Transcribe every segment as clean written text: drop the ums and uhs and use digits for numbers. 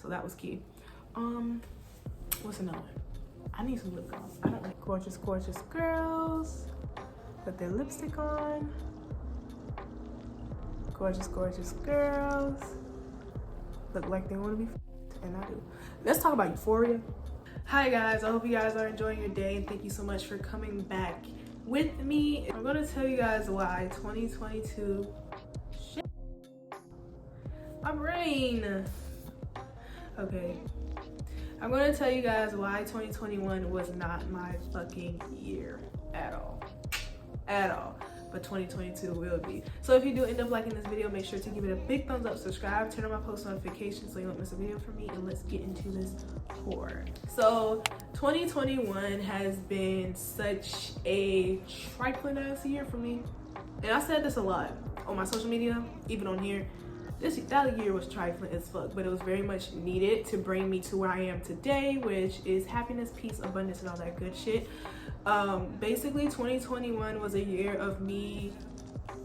So that was key. What's another one? I need some lip gloss. I don't like gorgeous girls put their lipstick on. Gorgeous girls look like they want to be and I do. Let's talk about euphoria. Hi guys, I hope you guys are enjoying your day and thank you so much for coming back with me. I'm gonna tell you guys why 2022 shit. My brain. Okay. I'm gonna tell you guys why 2021 was not my fucking year at all. But 2022 will be. So if you do end up liking this video, make sure to give it a big thumbs up, subscribe, turn on my post notifications so you don't miss a video from me, and let's get into this pour. So 2021 has been such a trifling ass year for me. And I said this a lot on my social media, even on here. That year was trifling as fuck, but it was very much needed to bring me to where I am today, which is happiness, peace, abundance, and all that good shit. Basically 2021 was a year of me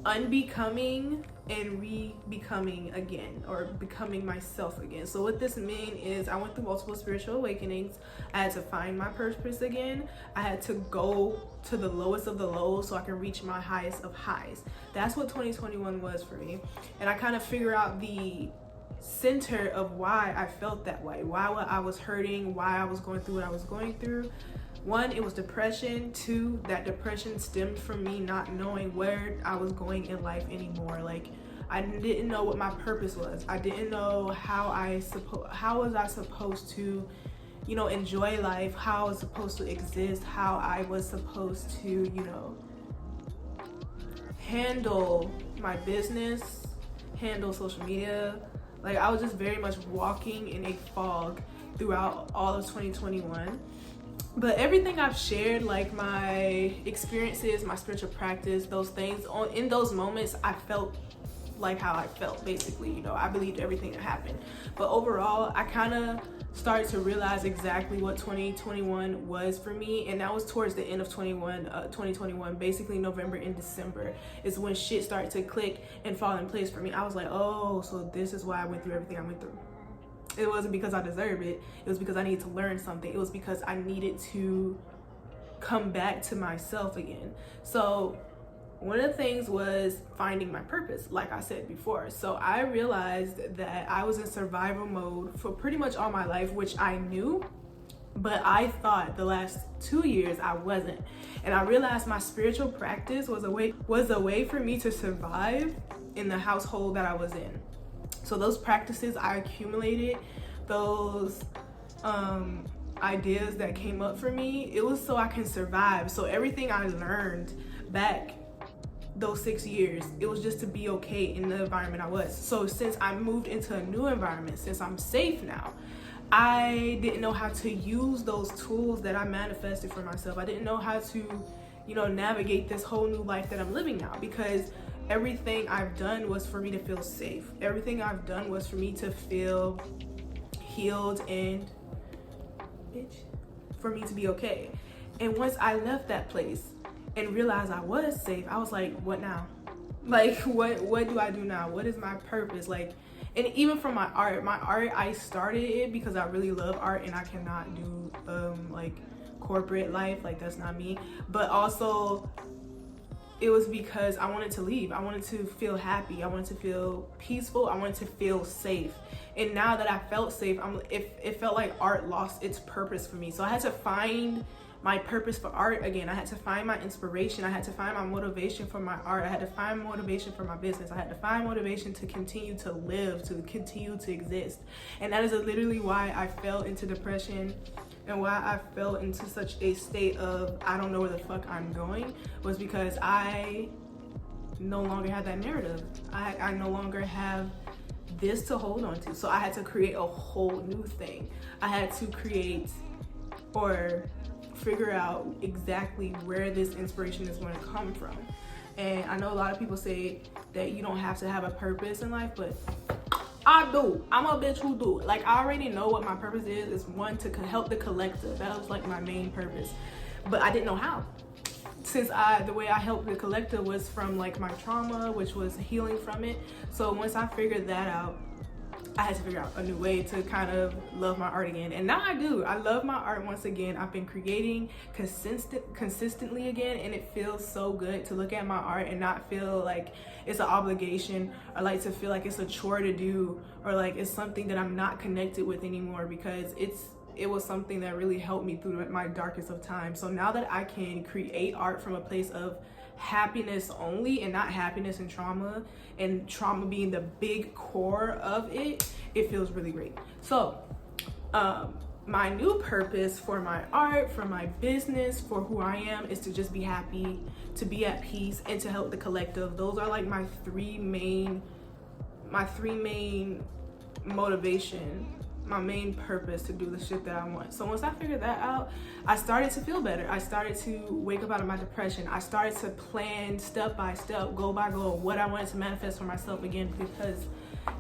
unbecoming and re-becoming again, or becoming myself again. So what this means is I went through multiple spiritual awakenings. I had to find my purpose again. I had to go to the lowest of the lows so I can reach my highest of highs. That's what 2021 was for me. And I kind of figure out the center of why I felt that way, why I was hurting, why I was going through what I was going through. One, it was depression. Two, that depression stemmed from me not knowing where I was going in life anymore. Like, I didn't know what my purpose was. I didn't know how was I supposed to, you know, enjoy life, how I was supposed to exist, how I was supposed to, you know, handle my business, handle social media. Like, I was just very much walking in a fog throughout all of 2021. But everything I've shared, like my experiences, my spiritual practice, those things, in those moments, I felt like how I felt, basically. You know, I believed everything that happened. But overall, I kind of started to realize exactly what 2021 was for me, and that was towards the end of 2021, basically November and December is when shit started to click and fall in place for me. I was like, oh, so this is why I went through everything I went through. It wasn't because I deserved it. It was because I needed to learn something. It was because I needed to come back to myself again. So one of the things was finding my purpose, like I said before. So I realized that I was in survival mode for pretty much all my life, which I knew, but I thought the last 2 years I wasn't. And I realized my spiritual practice was a way for me to survive in the household that I was in. So those practices I accumulated, those ideas that came up for me, it was so I can survive. So everything I learned back those 6 years, it was just to be okay in the environment I was. So since I moved into a new environment, since I'm safe now, I didn't know how to use those tools that I manifested for myself. I didn't know how to, you know, navigate this whole new life that I'm living now, because everything I've done was for me to feel safe. Everything I've done was for me to feel healed and for me to be okay. And once I left that place and realized I was safe, I was like, what now? Like, what do I do now? What is my purpose? Like, and even from my art, I started it because I really love art and I cannot do like corporate life. Like, that's not me. But also, it was because I wanted to leave. I wanted to feel happy. I wanted to feel peaceful. I wanted to feel safe. And now that I felt safe, it felt like art lost its purpose for me. So I had to find my purpose for art again. I had to find my inspiration. I had to find my motivation for my art. I had to find motivation for my business. I had to find motivation to continue to live, to continue to exist. And that is literally why I fell into depression and why I fell into such a state of I don't know where the fuck I'm going, was because I no longer have that narrative. I no longer have this to hold on to. So I had to create a whole new thing. I had to create or figure out exactly where this inspiration is going to come from. And I know a lot of people say that you don't have to have a purpose in life, but I do. I'm a bitch who do. Like, I already know what my purpose is. It's one, to help the collective. That was like my main purpose, but I didn't know how. Since the way I helped the collective was from like my trauma, which was healing from it. So once I figured that out, I had to figure out a new way to kind of love my art again. And now I do. I love my art once again. I've been creating consistently again, and it feels so good to look at my art and not feel like it's an obligation, or like to feel like it's a chore to do, or like it's something that I'm not connected with anymore, because it was something that really helped me through my darkest of times. So now that I can create art from a place of happiness only, and not happiness and trauma being the big core of it, it feels really great. So my new purpose for my art, for my business, for who I am, is to just be happy, to be at peace, and to help the collective. Those are like my three main motivation, my main purpose to do the shit that I want. So once I figured that out, I started to feel better. I started to wake up out of my depression. I started to plan step by step, goal by goal, what I wanted to manifest for myself again, because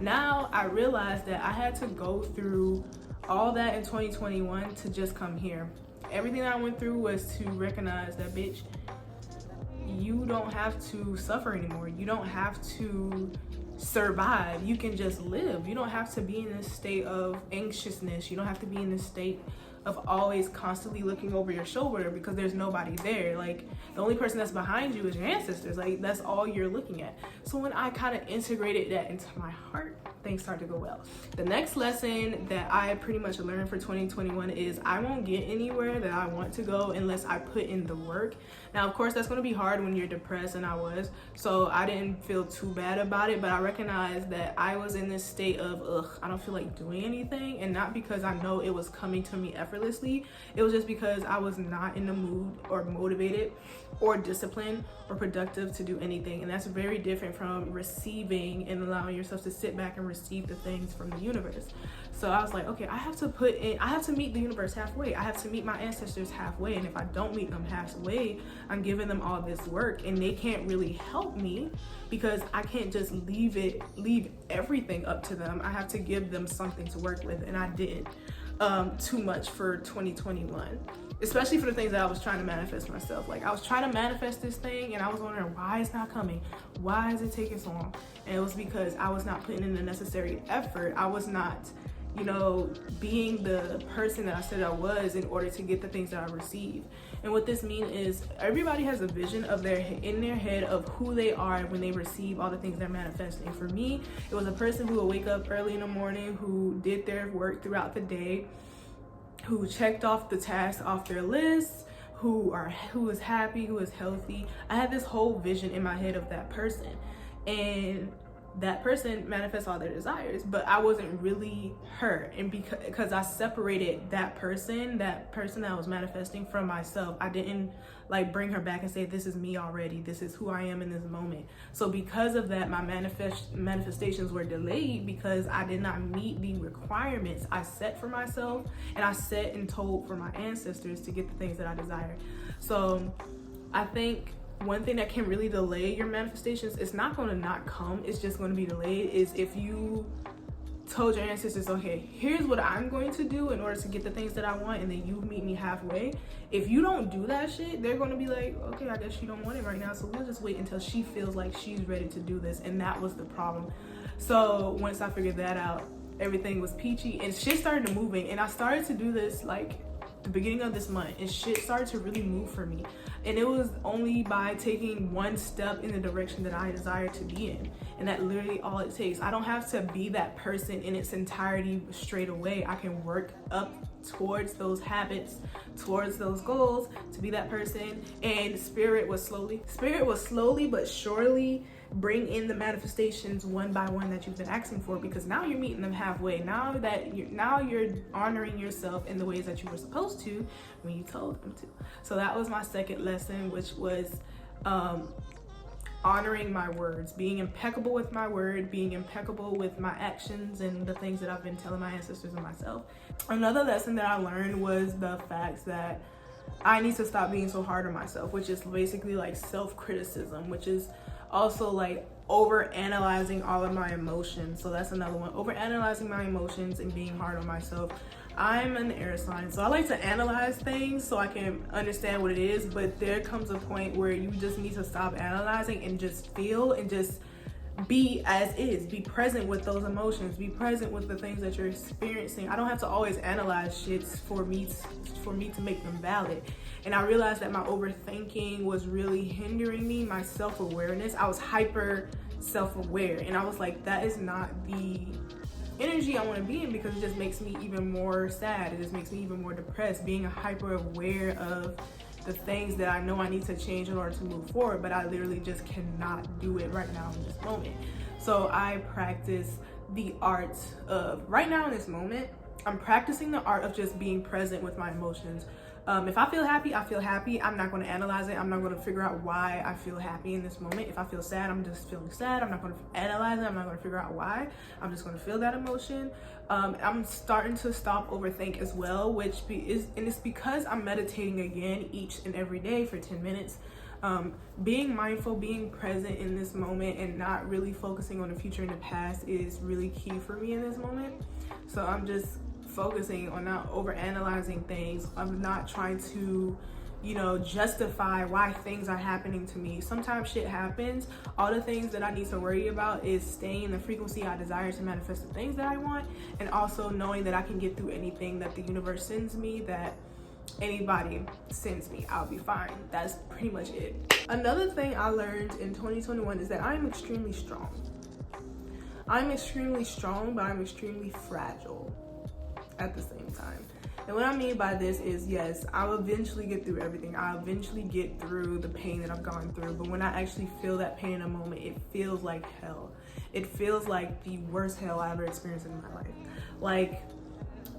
now I realized that I had to go through all that in 2021 to just come here. Everything that I went through was to recognize that, bitch, you don't have to suffer anymore. You don't have to survive. You can just live. You don't have to be in this state of anxiousness. You don't have to be in this state of always constantly looking over your shoulder because there's nobody there. Like, the only person that's behind you is your ancestors. Like, that's all you're looking at. So when I kind of integrated that into my heart, things started to go well. The next lesson that I pretty much learned for 2021 is I won't get anywhere that I want to go unless I put in the work. Now, of course, that's going to be hard when you're depressed, and I was. So I didn't feel too bad about it, but I recognized that I was in this state of, I don't feel like doing anything. And not because I know it was coming to me effortlessly. It was just because I was not in the mood or motivated or disciplined or productive to do anything. And that's very different from receiving and allowing yourself to sit back and receive the things from the universe. So I was like, okay, I have to meet the universe halfway. I have to meet my ancestors halfway. And if I don't meet them halfway, I'm giving them all this work, and they can't really help me because I can't just leave everything up to them. I have to give them something to work with, and I didn't too much for 2021. Especially for the things that I was trying to manifest myself. Like, I was trying to manifest this thing, and I was wondering why it's not coming. Why is it taking so long? And it was because I was not putting in the necessary effort. I was not, being the person that I said I was in order to get the things that I received. And what this means is everybody has a vision in their head of who they are when they receive all the things they're manifesting. For me, it was a person who would wake up early in the morning, who did their work throughout the day, who checked off the tasks off their list, who is happy, who is healthy. I had this whole vision in my head of that person, and that person manifests all their desires, but I wasn't really her. And because I separated that person that was manifesting from myself, I didn't bring her back and say, this is me already, this is who I am in this moment. So because of that, my manifestations were delayed because I did not meet the requirements I set for myself, and I set and told for my ancestors to get the things that I desire. So I think one thing that can really delay your manifestations, it's not going to not come, it's just going to be delayed, is if you told your ancestors, okay, here's what I'm going to do in order to get the things that I want, and then you meet me halfway. If you don't do that shit, they're going to be like, okay, I guess she don't want it right now, so we'll just wait until she feels like she's ready to do this. And that was the problem. So once I figured that out, everything was peachy, and shit started moving. And I started to do this the beginning of this month, and shit started to really move for me. And it was only by taking one step in the direction that I desire to be in. And that literally all it takes. I don't have to be that person in its entirety straight away. I can work up towards those habits, towards those goals, to be that person. And spirit was slowly but surely bring in the manifestations one by one that you've been asking for, because now you're meeting them halfway. Now you're honoring yourself in the ways that you were supposed to when you told them to. So that was my second lesson, which was honoring my words, being impeccable with my word, being impeccable with my actions and the things that I've been telling my ancestors and myself. Another lesson that I learned was the fact that I need to stop being so hard on myself, which is basically self-criticism, which is also over analyzing all of my emotions. So that's another one, over analyzing my emotions and being hard on myself. I'm an air sign, so I like to analyze things so I can understand what it is, but there comes a point where you just need to stop analyzing and just feel and just be as is, be present with those emotions, be present with the things that you're experiencing. I don't have to always analyze shits for me to make them valid. And I realized that my overthinking was really hindering me, my self-awareness. I was hyper self-aware, and I was like, that is not the energy I want to be in, because it just makes me even more sad. It just makes me even more depressed, being hyper aware of the things that I know I need to change in order to move forward, but I literally just cannot do it right now in this moment. So I practice the art of, right now in this moment, I'm practicing the art of just being present with my emotions. If I feel happy, I feel happy. I'm not going to analyze it. I'm not going to figure out why I feel happy in this moment. If I feel sad, I'm just feeling sad. I'm not going to analyze it. I'm not going to figure out why. I'm just going to feel that emotion. I'm starting to stop overthink as well, and it's because I'm meditating again each and every day for 10 minutes. Being mindful, being present in this moment, and not really focusing on the future and the past is really key for me in this moment. So I'm just focusing on not over analyzing things. I'm not trying to, justify why things are happening to me. Sometimes shit happens. All the things that I need to worry about is staying in the frequency I desire to manifest the things that I want, and also knowing that I can get through anything that the universe sends me, that anybody sends me. I'll be fine. That's pretty much it. Another thing I learned in 2021 is that I'm extremely strong. I'm extremely strong, but I'm extremely fragile at the same time. And what I mean by this is, yes, I'll eventually get through everything. I'll eventually get through the pain that I've gone through. But when I actually feel that pain in a moment, it feels like hell. It feels like the worst hell I ever experienced in my life.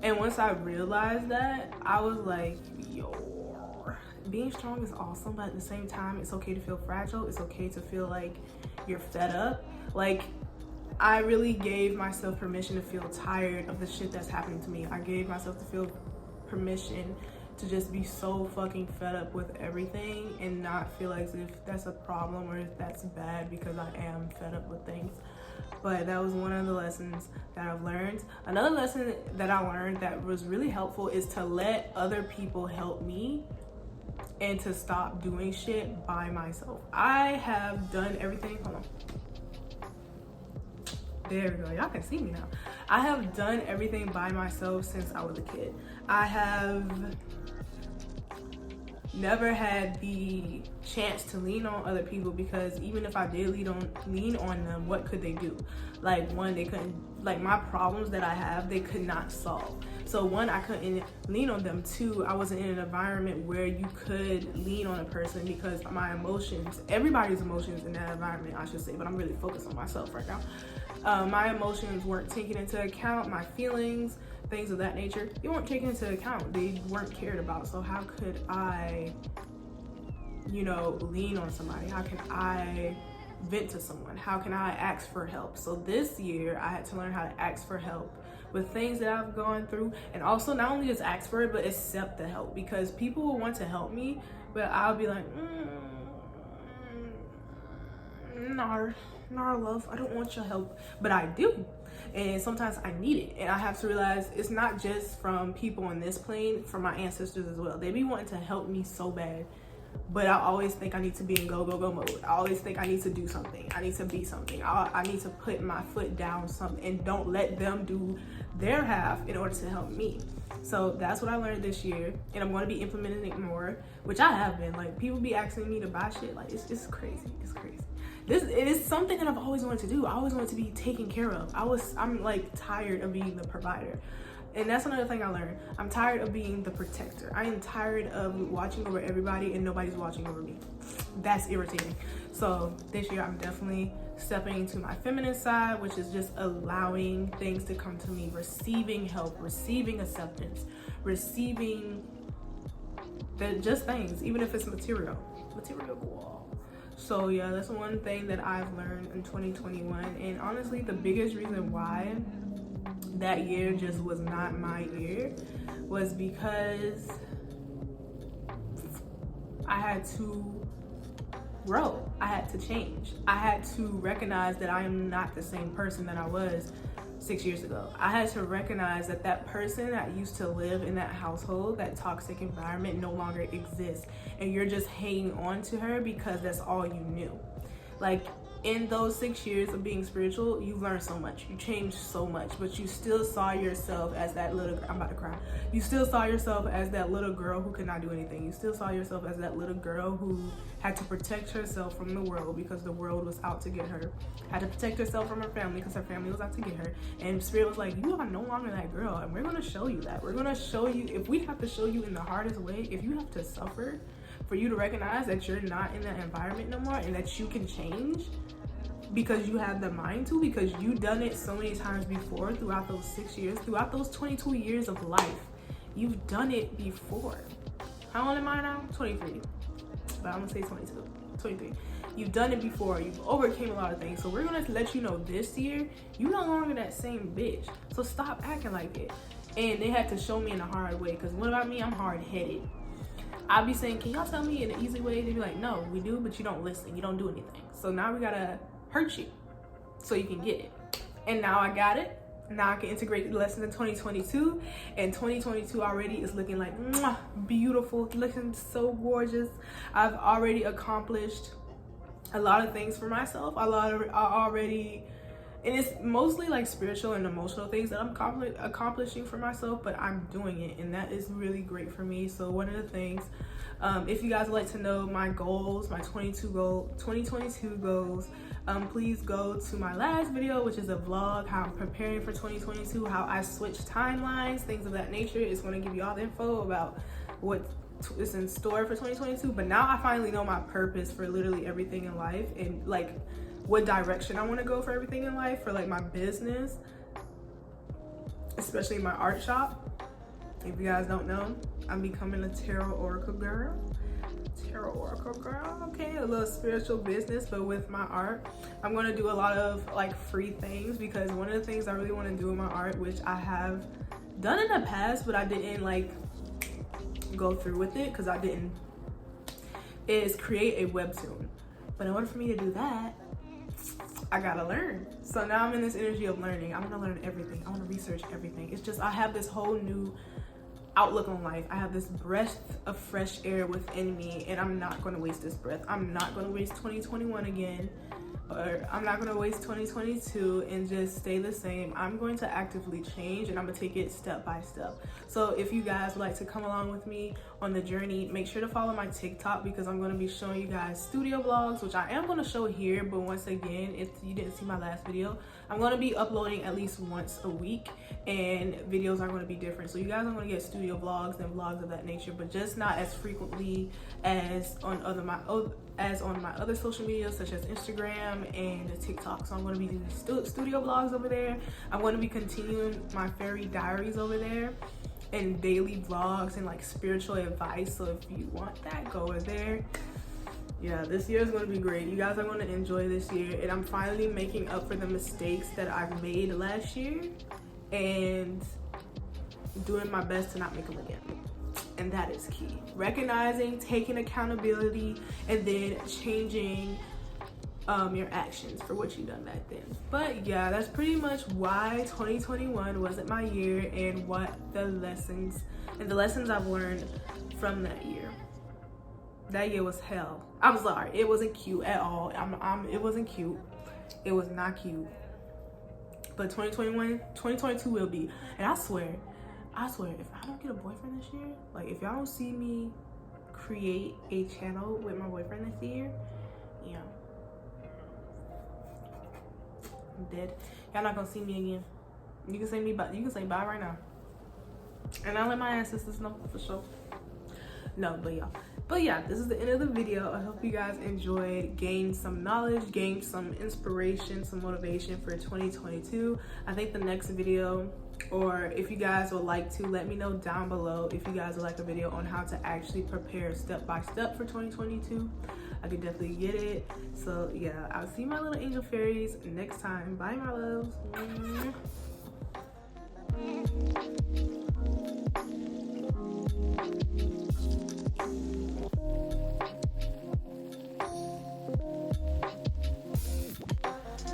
And once I realized that, I was like, yo, being strong is awesome, but at the same time, it's okay to feel fragile. It's okay to feel like you're fed up. I really gave myself permission to feel tired of the shit that's happening to me. I gave myself to feel permission to just be so fucking fed up with everything and not feel as if that's a problem or if that's bad, because I am fed up with things. But that was one of the lessons that I've learned. Another lesson that I learned that was really helpful is to let other people help me and to stop doing shit by myself. I have done everything. Hold on. There we go. Y'all can see me now. I have done everything by myself since I was a kid. I have never had the chance to lean on other people, because even if I did lean on them, what could they do? One, they couldn't, my problems that I have, they could not solve. So one, I couldn't lean on them. Two, I wasn't in an environment where you could lean on a person, because my emotions, everybody's emotions in that environment, I should say, but I'm really focused on myself right now. My emotions weren't taken into account. My feelings, things of that nature, they weren't taken into account. They weren't cared about. So how could I, lean on somebody? How can I vent to someone? How can I ask for help? So this year, I had to learn how to ask for help with things that I've gone through, and also not only just ask for it, but accept the help, because people will want to help me, but I'll be like, nah, love, I don't want your help, but I do. And sometimes I need it, and I have to realize it's not just from people on this plane, from my ancestors as well. They be wanting to help me so bad, but I always think I need to be in go mode. I always think I need to do something. I need to be something. I need to put my foot down something, and don't let them do their half in order to help me. So that's what I learned this year, and I'm going to be implementing it more, which I have been. People be asking me to buy shit. It's crazy. It's crazy. It is something that I've always wanted to do. I always wanted to be taken care of. I'm tired of being the provider. And that's another thing I learned. I'm tired of being the protector. I am tired of watching over everybody and nobody's watching over me. That's irritating. So this year I'm definitely stepping into my feminine side, which is just allowing things to come to me, receiving help, receiving acceptance, receiving just things, even if it's material. So yeah, that's one thing that I've learned in 2021. And honestly, the biggest reason why that year just was not my year was because I had to grow. I had to change. I had to recognize that I am not the same person that I was 6 years ago. I had to recognize that that person that used to live in that household, that toxic environment, no longer exists, and you're just hanging on to her because that's all you knew. in those 6 years of being spiritual, you've learned so much, you changed so much, but you still saw yourself as that little, I'm about to cry, you still saw yourself as that little girl who could not do anything. You still saw yourself as that little girl who had to protect herself from the world because the world was out to get her, had to protect herself from her family because her family was out to get her. And Spirit was like, you are no longer that girl, and we're going to show you that. We're going to show you, if we have to show you in the hardest way, if you have to suffer for you to recognize that you're not in that environment no more and that you can change, because you have the mind to, because you've done it so many times before throughout those 6 years, throughout those 22 years of life. You've done it before. How old am I now? 23. But I'm gonna say 22. 23. You've done it before. You've overcame a lot of things. So we're gonna let you know this year, you're no longer that same bitch. So stop acting like it. And they had to show me in a hard way, because what about me? I'm hard-headed. I'll be saying, can y'all tell me in an easy way? They'd be like, no, we do, but you don't listen. You don't do anything. So now we gotta hurt you so you can get it. And now I got it. Now I can integrate the lessons in 2022, and 2022 already is looking like mwah, beautiful, looking so gorgeous. I've already accomplished a lot of things for myself. And it's mostly like spiritual and emotional things that I'm accomplishing for myself, but I'm doing it, and that is really great for me. So one of the things, if you guys would like to know my goals, my 2022 goals, please go to my last video, which is a vlog, how I'm preparing for 2022, how I switched timelines, things of that nature. It's going to give you all the info about what is in store for 2022. But now I finally know my purpose for literally everything in life, and like what direction I want to go for everything in life, for like my business, especially my art shop. If you guys don't know, I'm becoming a tarot oracle girl. Okay, a little spiritual business, but with my art. I'm going to do a lot of like free things, because one of the things I really want to do in my art, which I have done in the past but I didn't like go through with it because I didn't, is create a webtoon. But in order for me to do that, I gotta learn. So now I'm in this energy of learning. I want to learn everything. I want to research everything. It's just, I have this whole new outlook on life. I have this breath of fresh air within me, and I'm not going to waste this breath. I'm not going to waste 2021 again, or I'm not going to waste 2022 and just stay the same. I'm going to actively change, and I'm going to take it step by step. So if you guys would like to come along with me on the journey, make sure to follow my TikTok, because I'm going to be showing you guys studio vlogs, which I am going to show here. But once again, if you didn't see my last video, I'm going to be uploading at least once a week, and videos are going to be different. So you guys are going to get studio vlogs and vlogs of that nature, but just not as frequently as on my other social media, such as Instagram and TikTok. So I'm going to be doing studio vlogs over there. I'm going to be continuing my fairy diaries over there, and daily vlogs and like spiritual advice. So if you want that, go over there. Yeah, this year is going to be great. You guys are going to enjoy this year, and I'm finally making up for the mistakes that I've made last year and doing my best to not make them again. And that is key. Recognizing, taking accountability, and then changing your actions for what you've done back then. But yeah, that's pretty much why 2021 wasn't my year, and what the lessons I've learned from that year. That year was hell. I'm sorry, it wasn't cute at all. It wasn't cute. It was not cute. But 2022 will be. And I swear, if I don't get a boyfriend this year, like if y'all don't see me create a channel with my boyfriend this year, yeah, I'm dead. Y'all not gonna see me again. You can say bye right now. And I'll let my ancestors know for sure. No, but yeah, this is the end of the video. I hope you guys enjoyed, gained some knowledge, gained some inspiration, some motivation for 2022. I think the next video, or if you guys would like to, let me know down below if you guys would like a video on how to actually prepare step by step for 2022. I could definitely get it. So yeah, I'll see my little angel fairies next time. Bye, my loves.